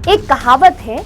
एक कहावत है,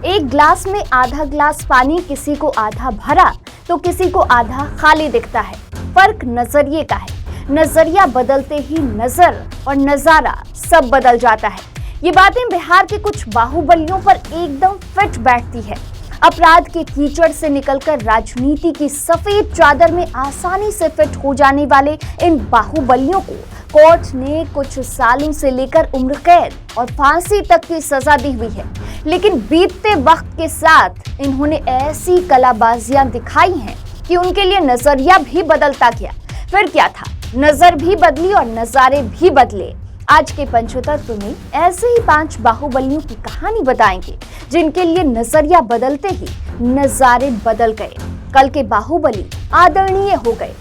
एक ग्लास में आधा ग्लास पानी किसी को आधा भरा तो किसी को आधा खाली दिखता है। फर्क नजरिए का है। नजरिया बदलते ही नजर और नजारा सब बदल जाता है। ये बातें बिहार के कुछ बाहुबलियों पर एकदम फिट बैठती है। अपराध के कीचड़ से निकलकर राजनीति की सफेद चादर में आसानी से फिट हो जाने वाले इन बाहुबलियों को कोर्ट ने कुछ सालों से लेकर उम्र कैद और फांसी तक की सजा दी हुई है। लेकिन बीतते वक्त के साथ इन्होंने ऐसी कलाबाजियां दिखाई हैं कि उनके लिए नजरिया भी बदलता गया। फिर क्या था, नजर भी बदली और नजारे भी बदले। आज के पंचतत्व में ऐसे ही 5 बाहुबलियों की कहानी बताएंगे जिनके लिए नजरिया बदलते ही नजारे बदल गए। कल के बाहुबली आदरणीय हो गए।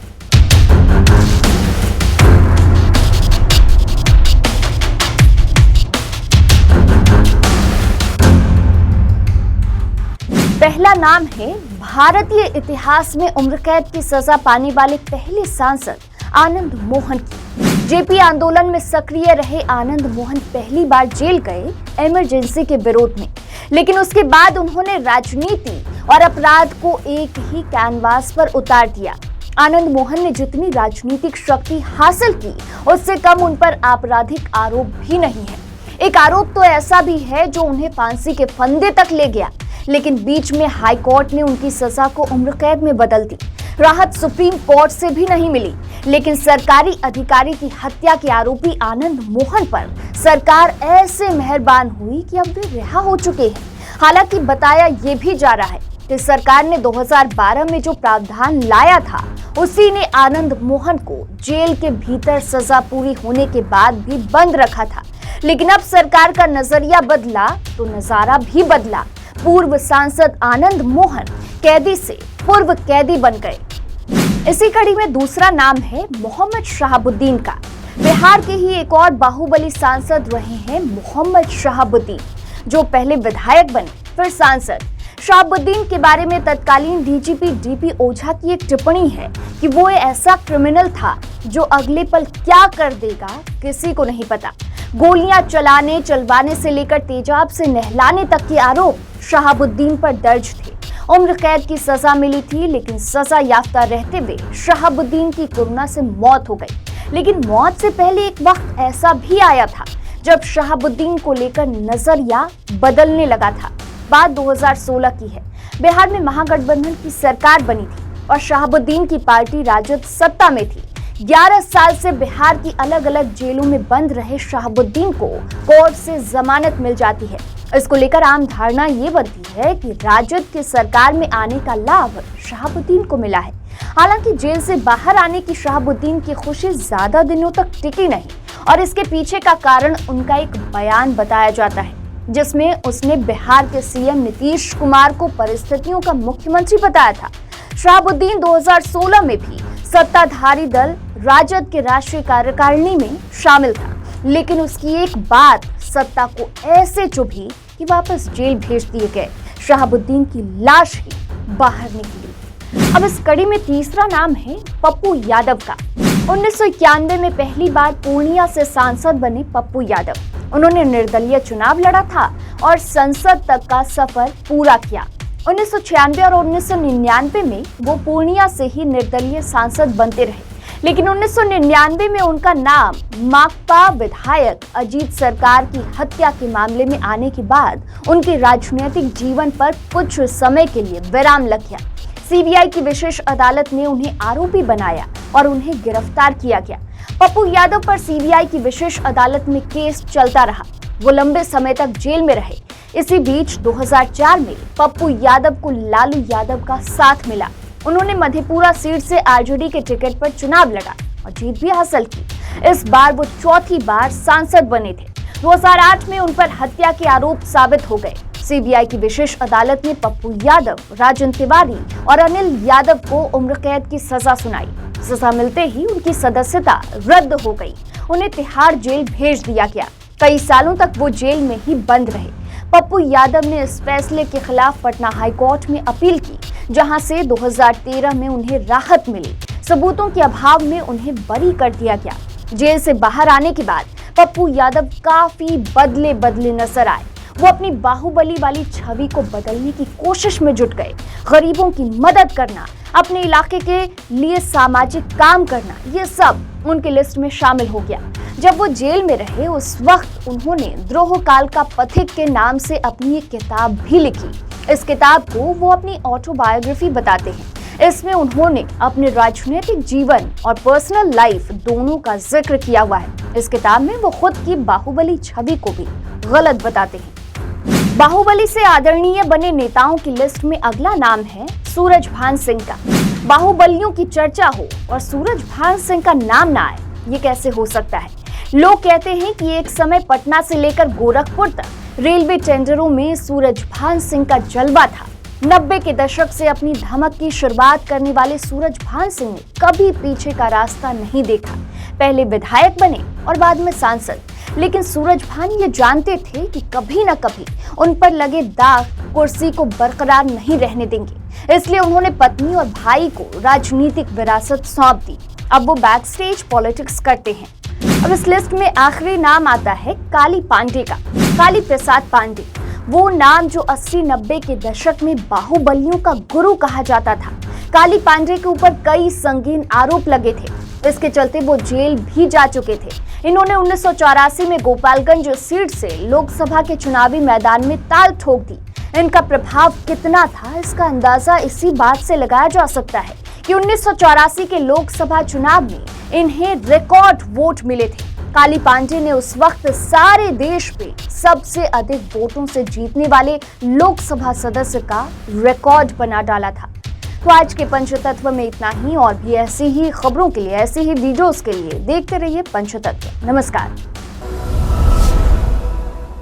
पहला नाम है भारतीय इतिहास में उम्र कैद की सजा पाने वाले पहले सांसद आनंद मोहन की। जेपी आंदोलन में सक्रिय रहे आनंद मोहन पहली बार जेल गए इमरजेंसी के विरोध में, लेकिन उसके बाद उन्होंने राजनीति और अपराध को एक ही कैनवास पर उतार दिया। आनंद मोहन ने जितनी राजनीतिक शक्ति हासिल की उससे कम उन पर आपराधिक आरोप भी नहीं है। एक आरोप तो ऐसा भी है जो उन्हें फांसी के फंदे तक ले गया, लेकिन बीच में हाई कोर्ट ने उनकी सजा को उम्र कैद में बदल दी। राहत सुप्रीम कोर्ट से भी नहीं मिली, लेकिन सरकारी अधिकारी की हत्या के आरोपी आनंद मोहन पर सरकार ऐसे मेहरबान हुई कि अब वे रिहा हो चुके हैं। हालांकि बताया ये भी जा रहा है कि सरकार ने 2012 में जो प्रावधान लाया था उसी ने आनंद मोहन को जेल के भीतर सजा पूरी होने के बाद भी बंद रखा था। लेकिन अब सरकार का नजरिया बदला तो नजारा भी बदला। पूर्व सांसद आनंद मोहन कैदी से पूर्व कैदी बन गए। इसी कड़ी में दूसरा नाम है मोहम्मद शहाबुद्दीन का। बिहार के ही एक और बाहुबली सांसद रहे हैं मोहम्मद शहाबुद्दीन, जो पहले विधायक बने फिर सांसद। शहाबुद्दीन के बारे में तत्कालीन डीजीपी डीपी ओझा की एक टिप्पणी है कि वो ऐसा क्रिमिनल था जो अगले पल क्या कर देगा किसी को नहीं पता। गोलियां चलवाने से लेकर तेजाब से नहलाने तक के आरोप शहाबुद्दीन पर दर्ज थे। उम्र कैद की सजा मिली थी, लेकिन सजा याफ्ता रहते हुए शहाबुद्दीन की कोरोना से मौत हो गई। लेकिन मौत से पहले एक वक्त ऐसा भी आया था जब शहाबुद्दीन को लेकर नजरिया बदलने लगा था। बात 2016 की है। बिहार में महागठबंधन की सरकार बनी थी और शहाबुद्दीन की पार्टी राजद सत्ता में थी। 11 साल से बिहार की अलग अलग जेलों में बंद रहे शहाबुद्दीन को कोर्ट से जमानत मिल जाती है। इसको लेकर आम धारणा ये बनती है कि राजद की सरकार में आने का लाभ शहाबुद्दीन को मिला है। हालांकि जेल से बाहर आने की शहाबुद्दीन की खुशी ज्यादा दिनों तक टिकी नहीं और इसके पीछे का कारण उनका एक बयान बताया जाता है, जिसमें उसने बिहार के सीएम नीतीश कुमार को परिस्थितियों का मुख्यमंत्री बताया था। शहाबुद्दीन 2016 में भी सत्ताधारी दल राजद के राष्ट्रीय कार्यकारिणी में शामिल था, लेकिन उसकी एक बात सत्ता को ऐसे चुभी कि वापस जेल भेज दिए गए। शहाबुद्दीन की लाश ही बाहर निकली। अब इस कड़ी में तीसरा नाम है पप्पू यादव का। 1991 में पहली बार पूर्णिया से सांसद बने पप्पू यादव। उन्होंने निर्दलीय चुनाव लड़ा था और संसद तक का सफर पूरा किया। 1996 और 1999 में वो पूर्णिया से ही निर्दलीय सांसद बनते रहे, लेकिन 1999 में उनका नाम माकपा विधायक अजीत सरकार की हत्या के मामले में आने के बाद उनके राजनीतिक जीवन पर कुछ समय के लिए विराम लग गया। सीबीआई की विशेष अदालत ने उन्हें आरोपी बनाया और उन्हें गिरफ्तार किया गया। पप्पू यादव पर सीबीआई की विशेष अदालत में केस चलता रहा। वो लंबे समय तक जेल में रहे। इसी बीच 2004 में पप्पू यादव को लालू यादव का साथ मिला। उन्होंने मधेपुरा सीट से आरजेडी के टिकट पर चुनाव लड़ा और जीत भी हासिल की। इस बार वो चौथी बार सांसद बने थे। 2008 में उन पर हत्या के आरोप साबित हो गए। सीबीआई की विशेष अदालत ने पप्पू यादव, राजन तिवारी और अनिल यादव को उम्र कैद की सजा सुनाई। सजा मिलते ही उनकी सदस्यता रद्द हो गई। उन्हें तिहाड़ जेल भेज दिया गया। कई सालों तक वो जेल में ही बंद रहे। पप्पू यादव ने इस फैसले के खिलाफ पटना हाई कोर्ट में अपील की, जहां से 2013 में उन्हें राहत मिली। सबूतों के अभाव में उन्हें बरी कर दिया गया। जेल से बाहर आने के बाद पप्पू यादव काफी बदले नजर आए। वो अपनी बाहुबली वाली छवि को बदलने की कोशिश में जुट गए। गरीबों की मदद करना, अपने इलाके के लिए सामाजिक काम करना, ये सब उनकी लिस्ट में शामिल हो गया। जब वो जेल में रहे उस वक्त उन्होंने द्रोह काल का पथिक के नाम से अपनी एक किताब भी लिखी। इस किताब को वो अपनी ऑटोबायोग्राफी बताते हैं। इसमें उन्होंने अपने राजनीतिक जीवन और पर्सनल लाइफ दोनों का जिक्र किया हुआ है। इस किताब में वो खुद की बाहुबली छवि को भी गलत बताते हैं। बाहुबली से आदरणीय बने नेताओं की लिस्ट में अगला नाम है सूरजभान सिंह का। बाहुबलियों की चर्चा हो और सूरजभान सिंह का नाम ना आए, ये कैसे हो सकता है? लोग कहते हैं कि एक समय पटना से लेकर गोरखपुर तक रेलवे टेंडरों में सूरजभान सिंह का जलवा था। 90 के दशक से अपनी धमक की शुरुआत करने वाले सूरजभान सिंह ने कभी पीछे का रास्ता नहीं देखा। पहले विधायक बने और बाद में सांसद, लेकिन सूरजभान ये जानते थे कि कभी न कभी उन पर लगे दाग कुर्सी को बरकरार नहीं रहने देंगे। इसलिए उन्होंने पत्नी और भाई को राजनीतिक विरासत सौंप दी। अब वो बैक स्टेज पॉलिटिक्स करते हैं। अब इस लिस्ट में आखिरी नाम आता है काली पांडे का। काली प्रसाद पांडे, वो नाम जो 80-90 के दशक में बाहुबलियों का गुरु कहा जाता था। काली पांडे के ऊपर कई संगीन आरोप लगे थे। इसके चलते वो जेल भी जा चुके थे। इन्होंने 1984 में गोपालगंज सीट से लोकसभा के चुनावी मैदान में ताल ठोक दी। इनका प्रभाव कितना था, इसका अंदाजा इसी बात से लगाया जा सकता है कि 1984 के लोकसभा चुनाव में इन्हें रिकॉर्ड वोट मिले थे। काली पांडे ने उस वक्त सारे देश में सबसे अधिक वोटों से जीतने वाले लोकसभा सदस्य का रिकॉर्ड बना डाला था। तो आज के पंचतत्व में इतना ही, और भी ऐसी ही खबरों के लिए, ऐसी ही वीडियोस के लिए देखते रहिए पंचतत्व। नमस्कार।